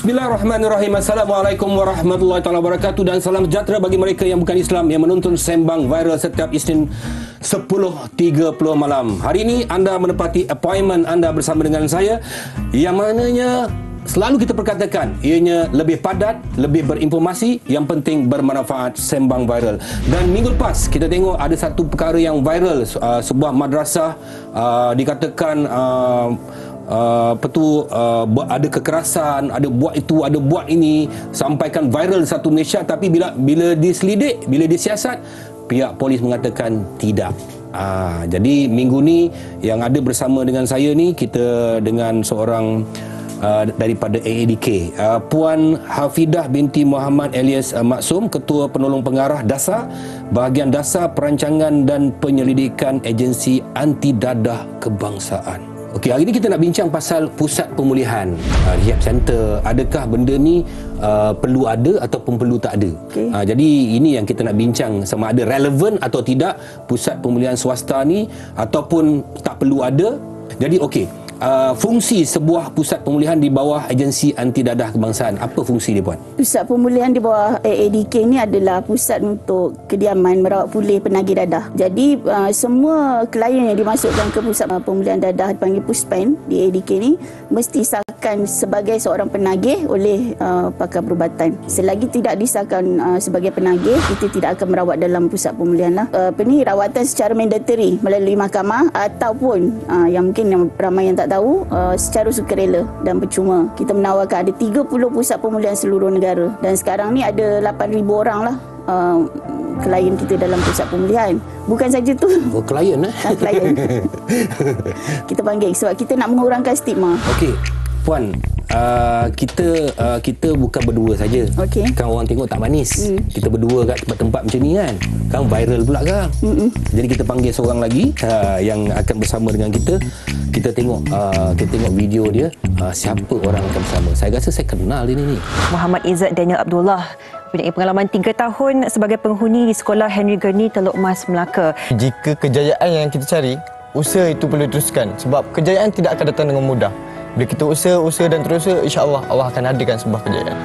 Bismillahirrahmanirrahim. Assalamualaikum warahmatullahi wabarakatuh dan salam sejahtera bagi mereka yang bukan Islam yang menonton Sembang Viral setiap Isnin 10.30 malam. Hari ini anda menepati appointment anda bersama dengan saya yang mananya selalu kita perkatakan ianya lebih padat, lebih berinformasi, yang penting bermanfaat. Sembang Viral. Dan minggu lepas kita tengok ada satu perkara yang viral, sebuah madrasah dikatakan ada kekerasan, ada buat itu, ada buat ini, sampaikan viral satu Malaysia. Tapi bila diselidik, bila disiasat, pihak polis mengatakan tidak. Jadi minggu ni yang ada bersama dengan saya ni, kita dengan seorang daripada AADK, Puan Hafidah binti Muhammad alias Maksum, Ketua Penolong Pengarah Dasar, Bahagian Dasar Perancangan dan Penyelidikan Agensi Anti Dadah Kebangsaan. Okey, hari ini kita nak bincang pasal pusat pemulihan, rehab center. Adakah benda ni perlu ada ataupun perlu tak ada? Okay. Jadi ini yang kita nak bincang, sama ada relevan atau tidak pusat pemulihan swasta ni ataupun tak perlu ada. Jadi okey, fungsi sebuah pusat pemulihan di bawah Agensi Anti Dadah Kebangsaan, apa fungsi dia, Puan? Pusat pemulihan di bawah AADK ni adalah pusat untuk kediaman merawat pulih penagih dadah. Jadi semua klien yang dimasukkan ke pusat pemulihan dadah dipanggil Puspen di AADK ni mesti disahkan sebagai seorang penagih oleh pakar perubatan. Selagi tidak disahkan sebagai penagih, kita tidak akan merawat dalam pusat pemulihan lah. Rawatan secara mandatory melalui mahkamah ataupun yang mungkin yang ramai yang tak tahu, secara sukarela dan percuma. Kita menawarkan ada 30 pusat pemulihan seluruh negara dan sekarang ni ada 8,000 orang lah klien kita dalam pusat pemulihan. Bukan saja tu. Oh, klien klien. Kita panggil sebab kita nak mengurangkan stigma. Okey, Puan, kita bukan berdua saja. Okay. Kan orang tengok tak manis. Kita berdua kat tempat-tempat macam ni kan. Kan viral pula kan. Jadi kita panggil seorang lagi yang akan bersama dengan kita. Kita tengok video dia. Siapa orang akan bersama. Saya rasa saya kenal dia ni. Muhammad Izzat Daniel Abdullah mempunyai pengalaman 3 tahun sebagai penghuni di Sekolah Henry Gurney, Teluk Mas, Melaka. Jika kejayaan yang kita cari, usaha itu perlu diteruskan. Sebab kejayaan tidak akan datang dengan mudah. Bila kita usaha dan terus, insya-Allah Allah akan hadirkan sebuah kejayaan.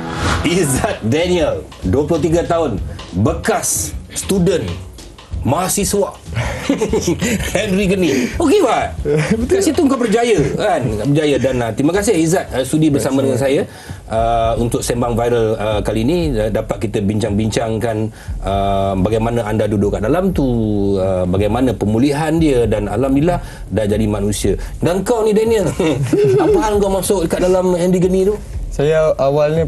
Izzat Daniel, 23 tahun, bekas student, mahasiswa Henry Gurney. Okey, Pak. Kat situ kau berjaya kan? Berjaya. Dan terima kasih Izzat sudi bersama dengan saya untuk Sembang Viral kali ini. Dapat kita bincang-bincangkan bagaimana anda duduk kat dalam tu, bagaimana pemulihan dia, dan alhamdulillah dah jadi manusia. Dan kau ni Daniel, apa hal kau masuk kat dalam Henry Gurney tu? Saya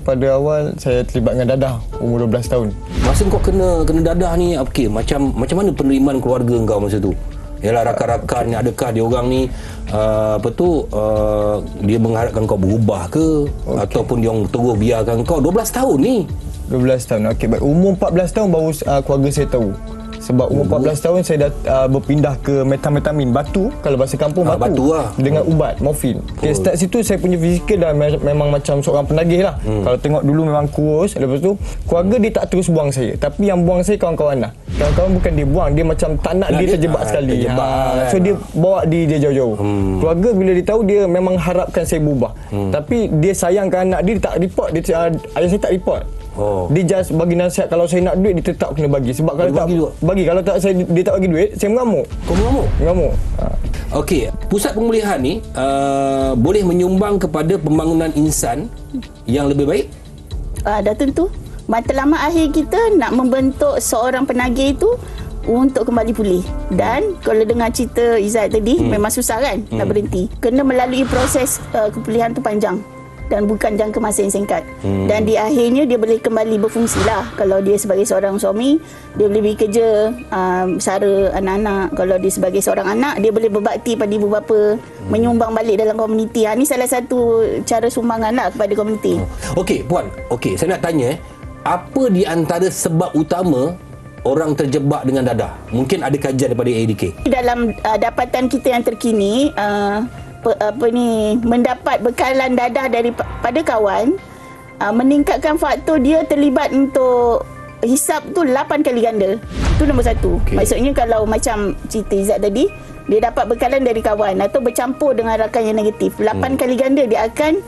pada awal saya terlibat dengan dadah umur 12 tahun. Masa kau kena dadah ni, okey, macam mana penerimaan keluarga kau masa tu? Yalah, rakan-rakan, adakah dia orang ni dia mengharapkan kau berubah ke, ataupun dia orang terus biarkan kau? 12 tahun ni. 12 tahun. Okey, baik. Umur 14 tahun baru keluarga saya tahu. Sebab umur 14 tahun saya dah berpindah ke metamfetamin, batu, kalau bahasa kampung batu lah, dengan ubat morfin. Okay, start situ saya punya fizikal dah memang macam seorang penagih lah. Kalau tengok dulu memang kurus. Lepas tu keluarga dia tak terus buang saya, tapi yang buang saya kawan-kawan lah. Kawan-kawan bukan dia buang, dia macam tak nak dia terjebak sekali. So dia bawa dia jauh-jauh. Keluarga bila dia tahu, dia memang harapkan saya berubah. Tapi dia sayangkan anak dia tak report. Ayah saya tak report. Dia just bagi nasihat, kalau saya nak duit dia tetap kena bagi. Sebab kalau tak bagi, kalau tak dia tak bagi duit, saya mengamuk. Kau mengamuk? Mengamuk. Okey, pusat pemulihan ni boleh menyumbang kepada pembangunan insan yang lebih baik? Dah tentu. Matlamat akhir kita nak membentuk seorang penagih itu untuk kembali pulih. Dan kalau dengar cerita Izzat tadi, memang susah kan nak berhenti. Kena melalui proses kepulihan tu panjang dan bukan jangka masa yang singkat. Dan di akhirnya dia boleh kembali berfungsi lah. Kalau dia sebagai seorang suami, dia boleh bekerja, bersara anak-anak. Kalau dia sebagai seorang anak, dia boleh berbakti pada ibu bapa, menyumbang balik dalam komuniti. Ini salah satu cara sumbangan lah kepada komuniti. Okey, Puan. Okey, saya nak tanya, apa di antara sebab utama orang terjebak dengan dadah? Mungkin ada kajian daripada AADK. Dalam dapatan kita yang terkini, mendapat bekalan dadah daripada kawan, meningkatkan faktor dia terlibat untuk hisap tu 8 kali ganda. Itu nombor 1. Maksudnya kalau macam cerita Izzat tadi, dia dapat bekalan dari kawan atau bercampur dengan rakan yang negatif, 8 kali ganda dia akan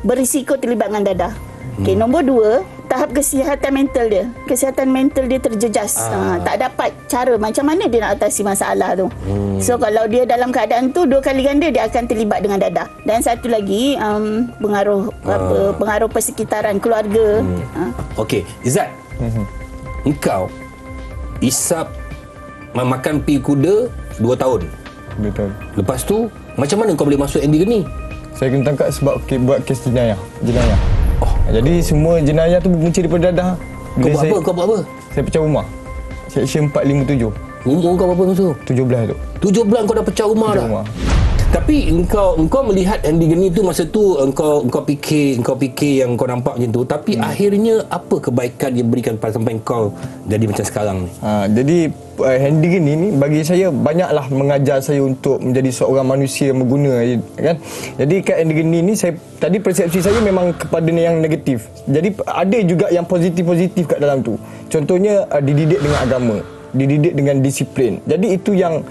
berisiko terlibat dengan dadah. Okey, nombor 2, tahap kesihatan mental dia. Kesihatan mental dia terjejas. Tak dapat cara macam mana dia nak atasi masalah tu. So kalau dia dalam keadaan tu 2 kali ganda dia akan terlibat dengan dadah. Dan satu lagi pengaruh persekitaran keluarga. Okey, Izzat. Engkau isap makan pi kuda 2 tahun. 2 tahun. Lepas tu macam mana kau boleh masuk MB Geni? Saya kena tangkap sebab buat kes jenayah. Jadi semua jenayah tu berpunca daripada dadah. Kau buat apa? Saya pecah rumah. Seksyen 457. Umur kau berapa masa tu? 17 tu. 17 kau dah pecah rumah dah. Tapi engkau melihat MB Geni tu masa tu engkau fikir yang kau nampak macam tu, tapi akhirnya apa kebaikan dia berikan sampai engkau jadi macam sekarang ni? Jadi MB Geni ni bagi saya banyaklah mengajar saya untuk menjadi seorang manusia yang berguna kan. Jadi kat MB Geni ni tadi persepsi saya memang kepada yang negatif. Jadi ada juga yang positif kat dalam tu. Contohnya dididik dengan agama, dididik dengan disiplin. Jadi itu yang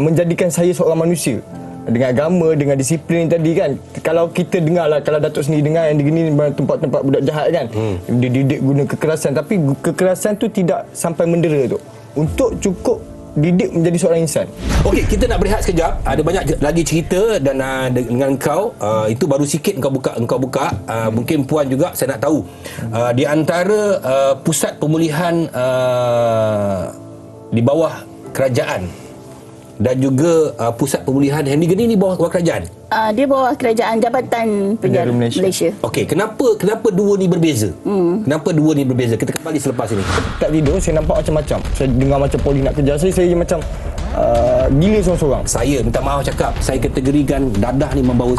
menjadikan saya seorang manusia. Dengan agama, dengan disiplin tadi kan. Kalau kita dengar lah, kalau Datuk sendiri dengar yang digini tempat-tempat budak jahat kan, dia didik guna kekerasan, tapi kekerasan tu tidak sampai mendera tu, untuk cukup didik menjadi seorang insan. Okey, kita nak berehat sekejap. Ada banyak lagi cerita dan dengan engkau, itu baru sikit engkau buka. Mungkin puan juga saya nak tahu. Di antara pusat pemulihan di bawah kerajaan dan juga pusat pemulihan MB Geni ni bawah kerajaan? Dia bawah kerajaan Jabatan Penjara Malaysia. Okey, kenapa dua ni berbeza? Kenapa dua ni berbeza? Kita kembali selepas ini. Tak tidur, saya nampak macam-macam. Saya dengar macam polis nak kejar saya macam gila seorang-seorang. Saya minta maaf cakap, saya kategorikan dadah ni membawa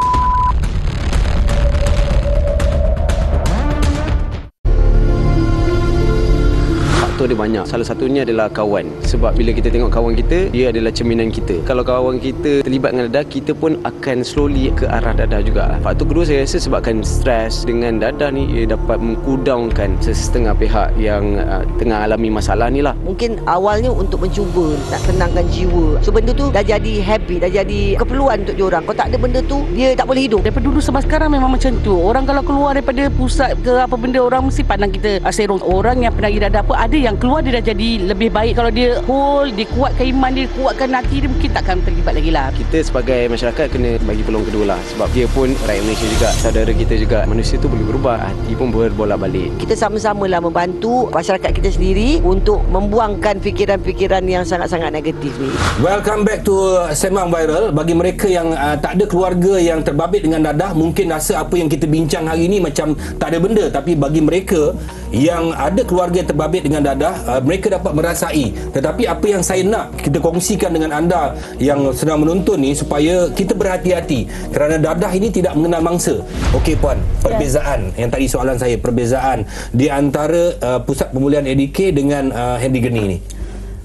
faktor dia banyak. Salah satunya adalah kawan. Sebab bila kita tengok kawan kita, dia adalah cerminan kita. Kalau kawan kita terlibat dengan dadah, kita pun akan slowly ke arah dadah juga. Faktor kedua saya rasa sebabkan stres dengan dadah ni, ia dapat mengkudangkan setengah pihak yang tengah alami masalah ni lah. Mungkin awalnya untuk mencuba nak tenangkan jiwa. So benda tu dah jadi habit, dah jadi keperluan untuk diorang. Kalau tak ada benda tu, dia tak boleh hidup. Daripada dulu sampai sekarang memang macam tu. Orang kalau keluar daripada pusat ke apa benda, orang mesti pandang kita serong. Orang yang penagih dadah apa, ada yang keluar dia dah jadi lebih baik. Kalau dia hold, dia kuatkan iman dia, kuatkan hati dia, mungkin takkan terlibat lagi lah. Kita sebagai masyarakat kena bagi peluang kedua lah. Sebab dia pun rakyat Malaysia juga, saudara kita juga. Manusia tu boleh berubah, hati pun berbolak-balik. Kita sama-sama lah membantu masyarakat kita sendiri untuk membuangkan fikiran-fikiran yang sangat-sangat negatif ni. Welcome back to Sembang Viral. Bagi mereka yang tak ada keluarga yang terbabit dengan dadah, mungkin rasa apa yang kita bincang hari ini macam tak ada benda. Tapi bagi mereka yang ada keluarga yang terbabit dengan dadah, mereka dapat merasai. Tetapi apa yang saya nak kita kongsikan dengan anda yang sedang menonton ni, supaya kita berhati-hati kerana dadah ini tidak mengenal mangsa. Okey puan, perbezaan yang tadi soalan saya, perbezaan di antara pusat pemulihan ADK dengan MB Geni ni.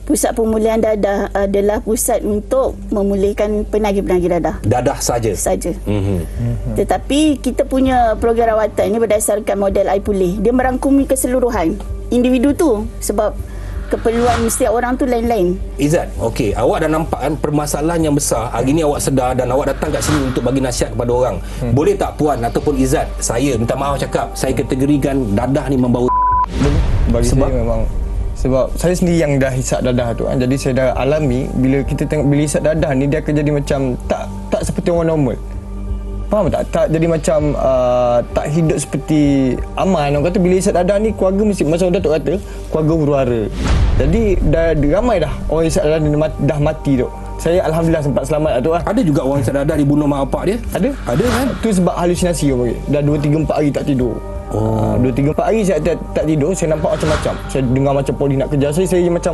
Pusat pemulihan dadah adalah pusat untuk memulihkan penagih-penagih dadah. Dadah saja. Tetapi kita punya program rawatan ini berdasarkan model iPulih. Dia merangkumi keseluruhan individu tu, sebab keperluan setiap orang tu lain-lain. Izzat, okey, awak dah nampak kan permasalahan yang besar. Hari ni awak sedar dan awak datang kat sini untuk bagi nasihat kepada orang. Boleh tak puan ataupun Izzat, saya minta maaf cakap, saya kategorikan dadah ni membawa. Boleh. Bagi saya memang sebab saya sendiri yang dah hisap dadah tu kan. Jadi saya dah alami, bila kita tengok bila hisap dadah ni, dia akan jadi macam tak seperti orang normal. Faham tak? Tak jadi macam tak hidup seperti aman. Orang kata bila hisap dadah ni, keluarga mesti, macam Datuk kata, keluarga huru-hara. Jadi dah ramai dah orang hisap dadah ni dah mati tu. Saya alhamdulillah sempat selamat lah tu lah. Ada juga orang hisap dadah dibunuh mak bapak dia? Ada kan? Tu sebab halusinasi orang panggil. Dah 2-3-4 hari tak tidur. 2-3-4 hari saya tak tidur. Saya nampak macam-macam. Saya dengar macam polis nak kejar saya macam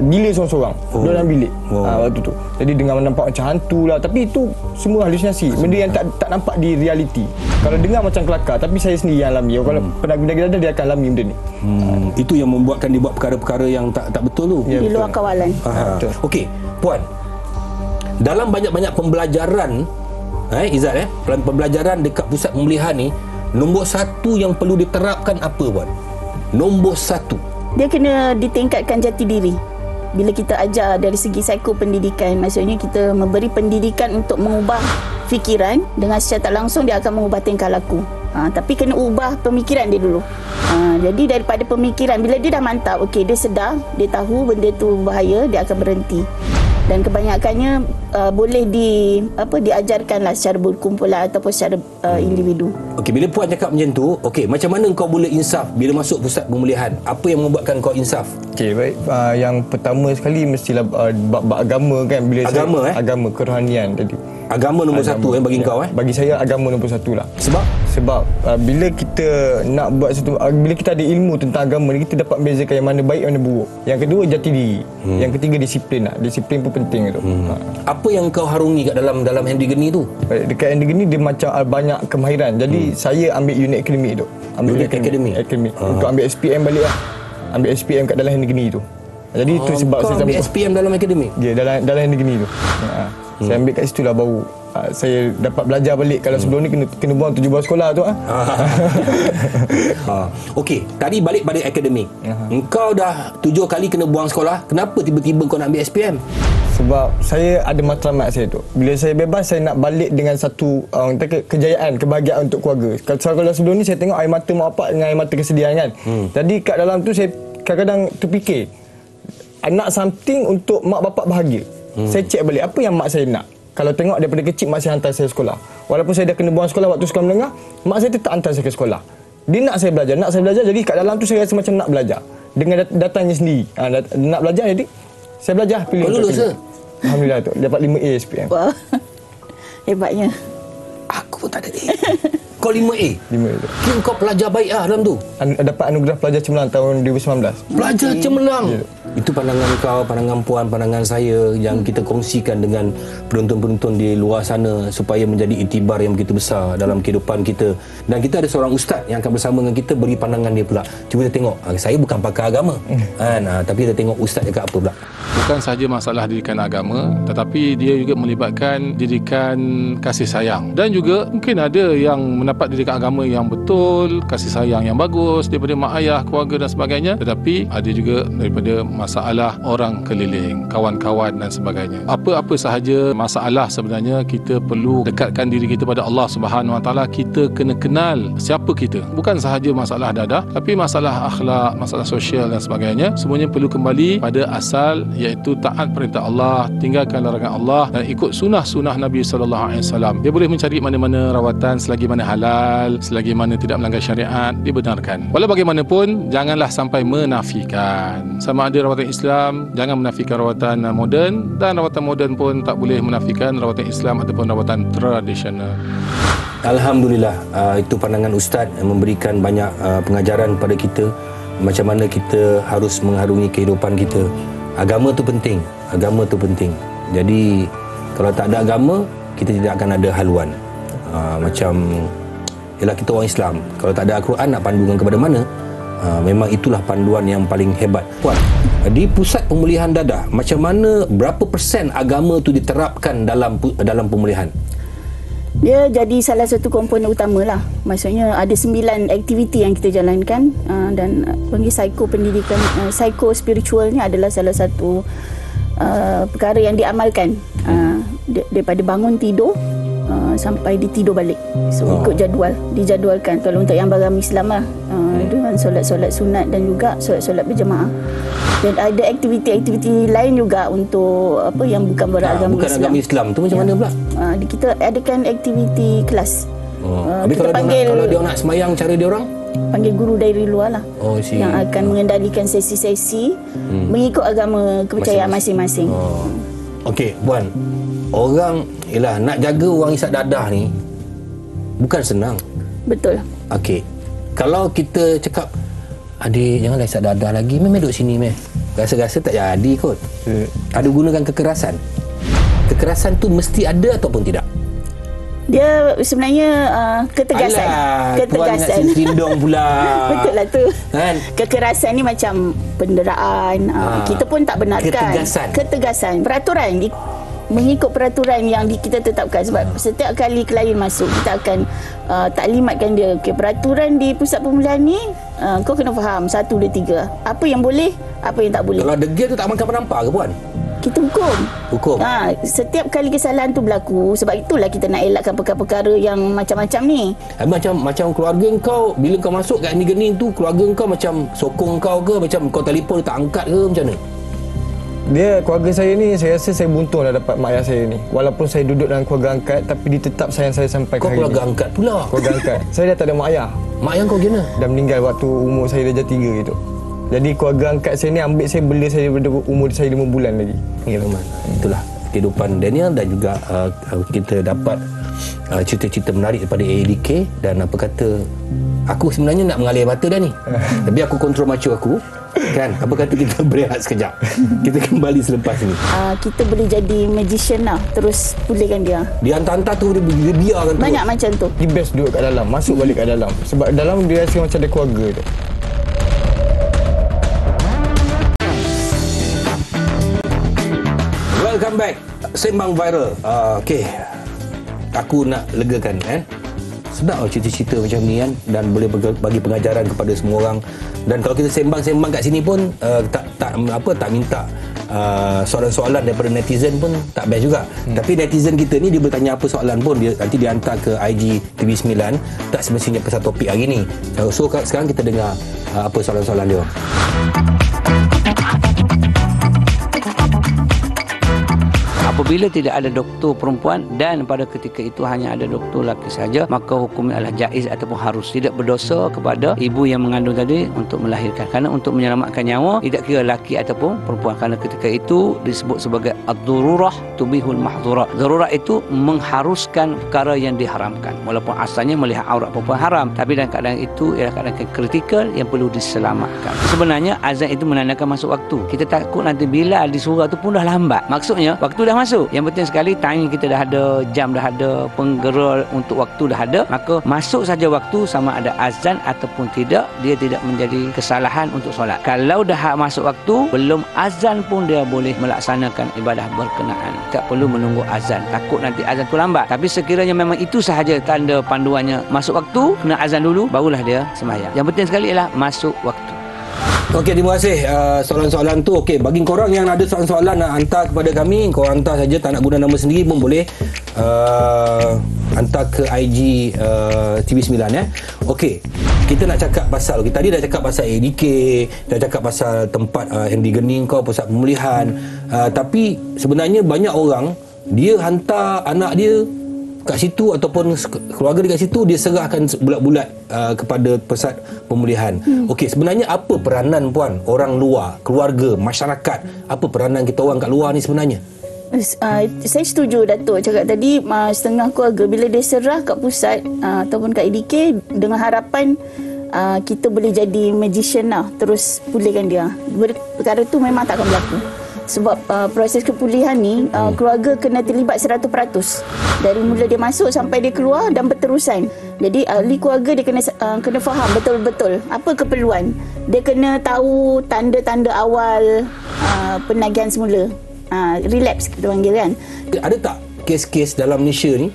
gila seorang-seorang dalam bilik waktu tu. Jadi dengar nampak macam hantu lah. Tapi itu semua halusinasi, benda yang tak nampak di realiti. Kalau dengar macam kelakar, tapi saya sendiri yang alami. Kalau penagih dadah dia akan alami benda ni. Itu yang membuatkan dibuat perkara-perkara yang tak betul tu, di luar kawalan. Okey puan, dalam banyak-banyak pembelajaran Izzat, pembelajaran dekat pusat pemulihan ni, nombor 1 yang perlu diterapkan apa puan? Nombor 1, dia kena ditingkatkan jati diri. Bila kita ajar dari segi psikopendidikan, maksudnya kita memberi pendidikan untuk mengubah fikiran, dengan secara tak langsung dia akan mengubah tingkah laku. Tapi kena ubah pemikiran dia dulu. Jadi daripada pemikiran, bila dia dah mantap, okey, dia sedar, dia tahu benda tu bahaya, dia akan berhenti. Dan kebanyakannya boleh diajarkanlah secara berkumpulan ataupun secara individu. Okey, bila Puan cakap macam tu, okey, macam mana kau boleh insaf bila masuk pusat pemulihan? Apa yang membuatkan kau insaf? Okey, baik. Yang pertama sekali mestilah bab agama kan. Bila agama, agama, kerohanian tadi. Agama nombor satu bagi kau Bagi saya agama nombor satu lah. Sebab bila kita nak buat sesuatu, bila kita ada ilmu tentang agama ni, kita dapat membezakan yang mana baik, yang mana buruk. Yang kedua, jati diri. Yang ketiga, disiplin lah. Disiplin pun penting tu. Apa yang kau harungi kat dalam Henry Geni tu? Dekat Henry Geni dia macam banyak kemahiran. Jadi saya ambil unit akademik tu. Unit akademik. Untuk ambil SPM balik lah. Ambil SPM kat dalam Henry Geni tu. Jadi itu sebab kau saya ambil SPM dalam akademik? Ya, dalam Henry Geni tu. Saya ambil kat situ lah baru saya dapat belajar balik. Kalau sebelum ni kena buang 7 buah sekolah tu. Okey, tadi balik pada akademik. Engkau dah 7 kali kena buang sekolah. Kenapa tiba-tiba kau nak ambil SPM? Sebab saya ada matlamat saya tu. Bila saya bebas, saya nak balik dengan satu kejayaan, kebahagiaan untuk keluarga. Kalau sebelum ni saya tengok air mata mak bapak dengan air mata kesedihan kan. Jadi kat dalam tu saya kadang-kadang terfikir nak something untuk mak bapak bahagia. Saya cek balik apa yang mak saya nak. Kalau tengok daripada kecil mak saya hantar saya sekolah. Walaupun saya dah kena buang sekolah waktu sekolah menengah, mak saya tetap hantar saya ke sekolah. Dia nak saya belajar. Jadi kat dalam tu saya rasa macam nak belajar. Dengan datanya sendiri. Nak belajar jadi saya belajar. Kau lulus ke? Alhamdulillah tu. Dapat 5A SPM. Wah, hebatnya. Aku pun tak ada A. Kau 5A? 5A tu. Kira kau pelajar baik lah dalam tu? Dapat anugerah pelajar cemerlang tahun 2019. Pelajar cemerlang? Ya. Itu pandangan kau, pandangan Puan, pandangan saya yang kita kongsikan dengan penonton-penonton di luar sana supaya menjadi iktibar yang begitu besar dalam kehidupan kita. Dan kita ada seorang ustaz yang akan bersama dengan kita beri pandangan dia pula. Cuba kita tengok. Saya bukan pakar agama. Tapi kita tengok ustaz cakap apa pula. Bukan sahaja masalah didikan agama, tetapi dia juga melibatkan didikan kasih sayang. Dan juga mungkin ada yang mendapat didikan agama yang betul, kasih sayang yang bagus daripada mak ayah, keluarga dan sebagainya. Tetapi ada juga daripada masalah orang keliling, kawan-kawan dan sebagainya. Apa-apa sahaja masalah sebenarnya kita perlu dekatkan diri kita pada Allah Subhanahu Wa Taala. Kita kena kenal siapa kita. Bukan sahaja masalah dadah, tapi masalah akhlak, masalah sosial dan sebagainya. Semuanya perlu kembali pada asal, iaitu taat perintah Allah, tinggalkan larangan Allah dan ikut sunnah-sunnah Nabi sallallahu alaihi wasallam. Dia boleh mencari mana-mana rawatan selagi mana halal, selagi mana tidak melanggar syariat, dibenarkan. Walau bagaimanapun, janganlah sampai menafikan. Sama ada rawatan Islam, jangan menafikan rawatan moden, dan rawatan moden pun tak boleh menafikan rawatan Islam ataupun rawatan tradisional. Alhamdulillah, itu pandangan Ustaz yang memberikan banyak pengajaran kepada kita macam mana kita harus mengharungi kehidupan kita. Agama tu penting. Jadi kalau tak ada agama, kita tidak akan ada haluan. Macam ialah kita orang Islam, kalau tak ada Al-Quran nak pandukan kepada mana? Memang itulah panduan yang paling hebat. Puan, di pusat pemulihan dadah, macam mana, berapa persen agama tu diterapkan dalam pemulihan? Dia jadi salah satu komponen utamalah. Maksudnya ada 9 aktiviti yang kita jalankan, dan panggil pendidikan psikospiritual ni adalah salah satu perkara yang diamalkan daripada bangun tidur sampai ditidur balik. So ikut jadual, dijadualkan. Kalau untuk yang beragama Islam lah, dengan solat-solat sunat dan juga solat-solat berjemaah. Dan ada aktiviti-aktiviti lain juga untuk yang bukan beragama Islam. Bukan agama Islam tu macam mana pula? Kita adakan aktiviti kelas. Habis kalau dia nak semayang, cara dia orang? Panggil guru dari luar lah, yang akan mengendalikan sesi-sesi mengikut agama kepercayaan masing-masing. Okey, Puan, orang nak jaga orang isap dadah ni bukan senang. Betul. Okey, kalau kita cakap, adik janganlah isap dadah lagi, memang duduk sini rasa-rasa tak jadi kot. Ada gunakan kekerasan. Kekerasan tu mesti ada ataupun tidak? Dia sebenarnya ketegasan. Puan nak sindong pula. Betul lah tu. Kan? Kekerasan ni macam penderaan. Kita pun tak benarkan. Ketegasan. Peraturan. Mengikut peraturan yang kita tetapkan. Sebab setiap kali klien masuk, kita akan taklimatkan dia. Okay, peraturan di pusat pemulihan ni, kau kena faham 1, 2, 3. Apa yang boleh, apa yang tak boleh. Kalau degil tu tak makan penampar ke, Puan? kita hukum. Setiap kali kesalahan tu berlaku, sebab itulah kita nak elakkan perkara-perkara yang macam-macam ni. Macam keluarga kau, bila kau masuk kat Henry Geni tu, keluarga kau macam sokong kau ke, macam kau telefon tak angkat ke, macam mana? Dia, keluarga saya ni, saya rasa saya beruntung dah dapat mak ayah saya ni. Walaupun saya duduk dalam keluarga angkat, tapi dia tetap sayang saya sampai kau hari ni. Kau keluarga angkat pula? Keluarga angkat. Saya dah tak ada mak ayah. Mak ayah kau gimana? Dah meninggal waktu umur saya darjah 3 gitu. Jadi keluarga angkat saya ni ambil saya bela saya daripada umur saya 5 bulan lagi. Itulah kehidupan Daniel, dan juga kita dapat cerita-cerita menarik daripada AADK. Dan apa kata, aku sebenarnya nak mengalir mata dah ni. Tapi aku kontrol macu aku. Kan, apa kata kita berehat sekejap. Kita kembali selepas ni. Kita boleh jadi magician lah, terus pulihkan dia. Dia hantar-hantar tu, dia biarkan tu. Banyak macam tu. Dia best duduk kat dalam, masuk balik kat dalam. Sebab dalam dia rasa macam ada keluarga tu. Welcome back. Sembang viral. Okey. Aku nak legakan kan. Sedap cerita-cerita macam ni kan, dan boleh bagi pengajaran kepada semua orang. Dan kalau kita sembang-sembang kat sini pun tak minta soalan-soalan daripada netizen pun tak best juga. Tapi netizen kita ni, dia bertanya apa soalan pun, dia nanti dia hantar ke IG TV9, tak semestinya pasal topik hari ni. So sekarang kita dengar apa soalan-soalan dia. Apabila tidak ada doktor perempuan dan pada ketika itu hanya ada doktor lelaki saja, maka hukumnya adalah jaiz ataupun harus. Tidak berdosa kepada ibu yang mengandung tadi untuk melahirkan, kerana untuk menyelamatkan nyawa tidak kira lelaki ataupun perempuan, kerana ketika itu disebut sebagai ad-darurah tubihul mahdhurat. Darurat itu mengharuskan perkara yang diharamkan, walaupun asalnya melihat aurat perempuan haram, tapi dalam keadaan itu ialah keadaan kritikal yang perlu diselamatkan. Sebenarnya azan itu menandakan masuk waktu. Kita takut nanti bila disuruh itu pun dah lambat. Maksudnya waktu dah masuk. Yang penting sekali timing kita dah ada, jam dah ada, penggerak untuk waktu dah ada, maka masuk saja waktu, sama ada azan ataupun tidak, dia tidak menjadi kesalahan untuk solat. Kalau dah masuk waktu, belum azan pun dia boleh melaksanakan ibadah berkenaan. Tak perlu menunggu azan, takut nanti azan tu lambat. Tapi sekiranya memang itu sahaja tanda panduannya masuk waktu, kena azan dulu, barulah dia sembahyang. Yang penting sekali ialah masuk waktu. Okey, terima kasih soalan-soalan tu. Okey, bagi korang yang ada soalan-soalan nak hantar kepada kami, korang hantar saja, tak nak guna nama sendiri pun boleh. Hantar ke IG TV9 ya. Okey, kita nak cakap pasal, tadi dah cakap pasal ADK, dah cakap pasal tempat Henry Geni kau, pusat pemulihan. Tapi sebenarnya banyak orang, dia hantar anak dia kat situ ataupun keluarga dia kat situ, dia serahkan bulat-bulat kepada pusat pemulihan. Okey, sebenarnya apa peranan puan, orang luar, keluarga, masyarakat, apa peranan kita orang kat luar ni sebenarnya? Saya setuju Datuk cakap tadi, setengah keluarga bila dia serah kat pusat ataupun kat ADK dengan harapan kita boleh jadi magician lah, terus pulihkan dia. Perkara tu memang tak akan berlaku. Sebab proses kepulihan ni keluarga kena terlibat 100% dari mula dia masuk sampai dia keluar dan berterusan. Jadi ahli keluarga dia kena faham betul-betul apa keperluan. Dia kena tahu tanda-tanda awal penagihan semula, relapse kita panggil kan. Ada tak kes-kes dalam Malaysia ni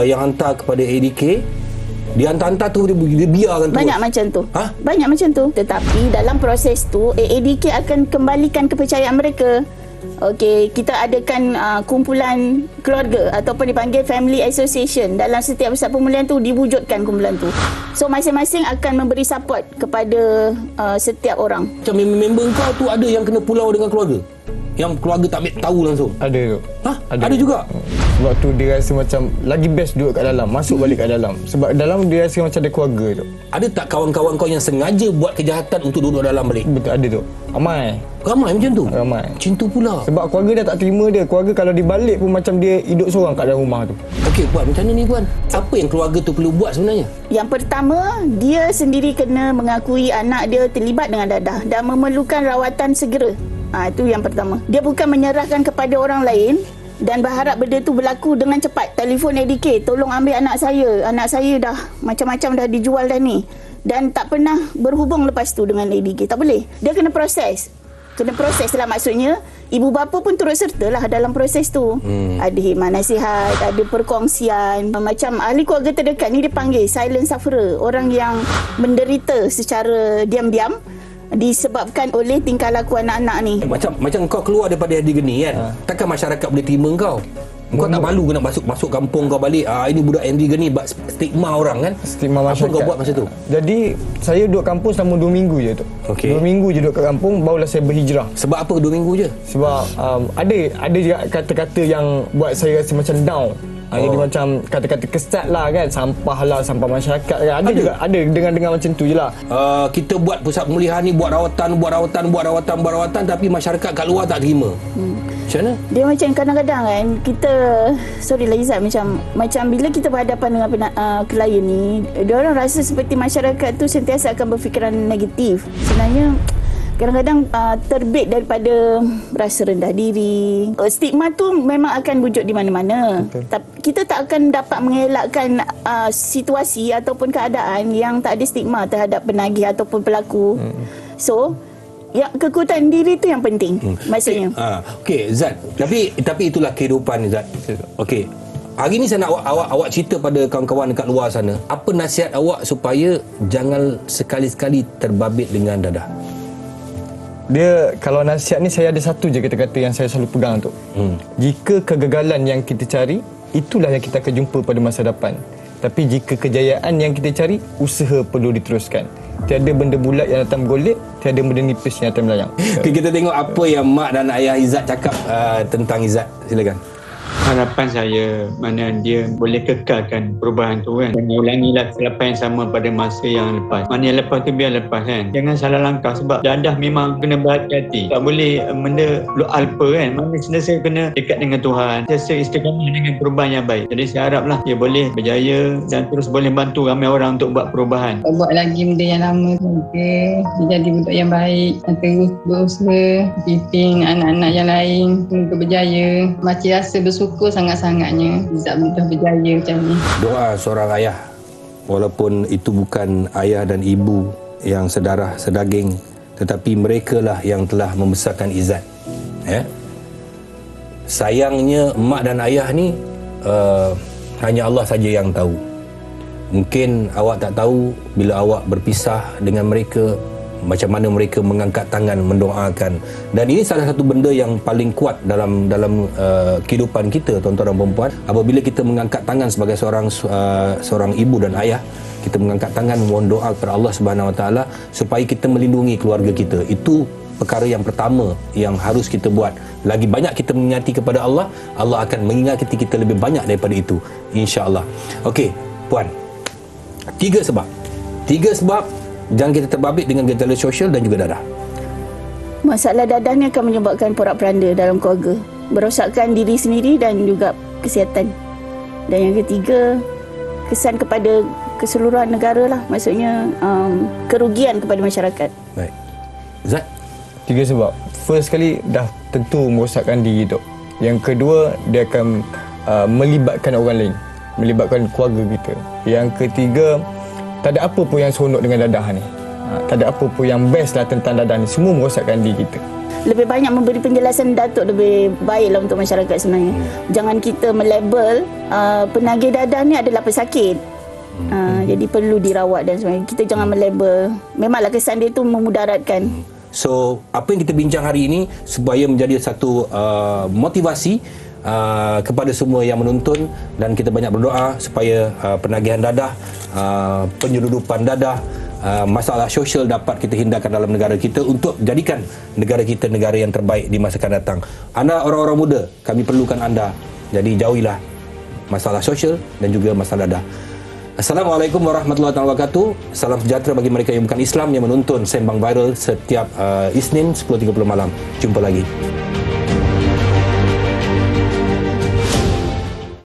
yang hantar kepada ADK, dia hantar-hantar tu, dia biarkan tu? Banyak macam tu. Banyak macam tu. Tetapi dalam proses tu AADK akan kembalikan kepercayaan mereka. Okey, kita adakan kumpulan keluarga ataupun dipanggil family association. Dalam setiap pusat pemulihan tu diwujudkan kumpulan tu. So masing-masing akan memberi support kepada setiap orang. Macam member kau tu ada yang kena pulau dengan keluarga? Yang keluarga tak ambil tahu langsung? Ada tu. Ada juga? Sebab tu dia rasa macam lagi best duduk kat dalam, masuk balik kat dalam. Sebab dalam dia rasa macam ada keluarga tu. Ada tak kawan-kawan kau yang sengaja buat kejahatan untuk duduk dalam balik? Betul, ada tu. Ramai macam tu? Ramai. Macam tu pula. Sebab keluarga dah tak terima dia. Keluarga kalau dibalik pun macam dia hidup seorang kat dalam rumah tu. Okey puan, macam mana ni puan? Apa yang keluarga tu perlu buat sebenarnya? Yang pertama, dia sendiri kena mengakui anak dia terlibat dengan dadah dan memerlukan rawatan segera. Itu yang pertama. Dia bukan menyerahkan kepada orang lain dan berharap benda tu berlaku dengan cepat. Telefon ADK, tolong ambil anak saya. Anak saya dah macam-macam dah dijual dah ni. Dan tak pernah berhubung lepas tu dengan ADK. Tak boleh. Dia kena proses. Kena proses lah, maksudnya ibu bapa pun turut serta lah dalam proses tu. Ada khidmat nasihat, ada perkongsian. Macam ahli keluarga terdekat ni dipanggil silent sufferer. Orang yang menderita secara diam-diam. disebabkan oleh tingkah laku anak-anak ni. Macam kau keluar daripada Henry Geni kan, takkan masyarakat boleh terima kau? Kau tak malu kena masuk kampung kau balik, ini budak Henry Geni, stigma orang kan? Stigma masyarakat. Apa kau buat masa tu? Jadi saya duduk kampung selama 2 minggu je tu. 2 minggu je duduk kat kampung, barulah saya berhijrah. Sebab apa 2 minggu je? Sebab ada juga kata-kata yang buat saya rasa macam down. Jadi macam kata-kata kesat lah kan, sampah lah, sampah masyarakat kan. Ada juga, ada dengan macam tu je lah. Kita buat pusat pemulihan ni, buat rawatan, tapi masyarakat kat luar tak terima. Macam mana? Dia macam kadang-kadang kan, kita, sorry lah Izzat, macam bila kita berhadapan dengan klien ni, dia orang rasa seperti masyarakat tu sentiasa akan berfikiran negatif. Sebenarnya kadang-kadang terbit daripada rasa rendah diri. Stigma tu memang akan wujud di mana-mana. Kita tak akan dapat mengelakkan situasi ataupun keadaan yang tak ada stigma terhadap penagih ataupun pelaku. So, yang kekuatan diri tu yang penting, maksudnya. Okey, Zat. Tapi itulah kehidupan, Zat. Okey. Hari ni saya nak awak cerita pada kawan-kawan dekat luar sana. Apa nasihat awak supaya jangan sekali-sekali terbabit dengan dadah? Dia, kalau nasihat ni saya ada satu je kata-kata yang saya selalu pegang tu. Jika kegagalan yang kita cari, itulah yang kita akan jumpa pada masa depan. Tapi jika kejayaan yang kita cari, usaha perlu diteruskan. Tiada benda bulat yang datang bergolek, tiada benda nipis yang datang melayang. Okay, kita tengok apa yang mak dan ayah Izzat cakap tentang Izzat. Silakan. Harapan saya mana dia boleh kekalkan perubahan tu kan, dan ulangilah kesilapan yang sama pada masa yang lepas. Mana yang lepas tu biar lepas kan, jangan salah langkah. Sebab dadah memang kena berhati-hati, tak boleh benda alpa kan. Mana sentiasa kena dekat dengan Tuhan, sentiasa istiqamah dengan perubahan yang baik. Jadi saya haraplah dia boleh berjaya dan terus boleh bantu ramai orang untuk buat perubahan. Buat lagi benda yang lama semoga dia jadi budak yang baik dan terus berusaha pimpin anak-anak yang lain semoga berjaya. Macam rasa bersyukur sangat-sangatnya Izzat mudah berjaya macam ni. Doa seorang ayah, walaupun itu bukan ayah dan ibu yang sedarah sedaging, tetapi merekalah yang telah membesarkan Izzat. Sayangnya mak dan ayah ni hanya Allah saja yang tahu. Mungkin awak tak tahu bila awak berpisah dengan mereka, macam mana mereka mengangkat tangan mendoakan. Dan ini salah satu benda yang paling kuat dalam kehidupan kita, tuan-tuan dan puan-puan. Apabila kita mengangkat tangan sebagai seorang ibu dan ayah, kita mengangkat tangan mohon doa kepada Allah Subhanahu Wa Taala supaya kita melindungi keluarga kita. Itu perkara yang pertama yang harus kita buat. Lagi banyak kita mengingati kepada Allah, Allah akan mengingati kita lebih banyak daripada itu, insya-Allah. Okey, puan. 3 sebab jangan kita terbabit dengan gejala sosial dan juga dadah. Masalah dadah ni akan menyebabkan porak-peranda dalam keluarga, merosakkan diri sendiri dan juga kesihatan. Dan yang ketiga, kesan kepada keseluruhan negara lah, maksudnya kerugian kepada masyarakat. Baik. Zat? 3 sebab. First sekali, dah tentu merosakkan diri tu. Yang kedua, dia akan melibatkan orang lain, melibatkan keluarga kita. Yang ketiga, tak ada apa pun yang seronok dengan dadah ni. Tak ada apa pun yang best lah tentang dadah ni. Semua merosakkan diri kita. Lebih banyak memberi penjelasan Datuk lebih baiklah untuk masyarakat sebenarnya. Jangan kita melabel penagih dadah ni adalah pesakit. Jadi perlu dirawat dan sebagainya. Kita jangan melabel. Memanglah kesan dia tu memudaratkan. So, apa yang kita bincang hari ini supaya menjadi satu motivasi kepada semua yang menonton, dan kita banyak berdoa supaya penagihan dadah, penyeludupan dadah, masalah sosial dapat kita hindarkan dalam negara kita untuk jadikan negara kita negara yang terbaik di masa akan datang. Anda orang-orang muda, kami perlukan anda. Jadi jauhilah masalah sosial dan juga masalah dadah. Assalamualaikum warahmatullahi wabarakatuh. Salam sejahtera bagi mereka yang bukan Islam yang menonton Sembang Viral setiap Isnin 10.30 malam. Jumpa lagi.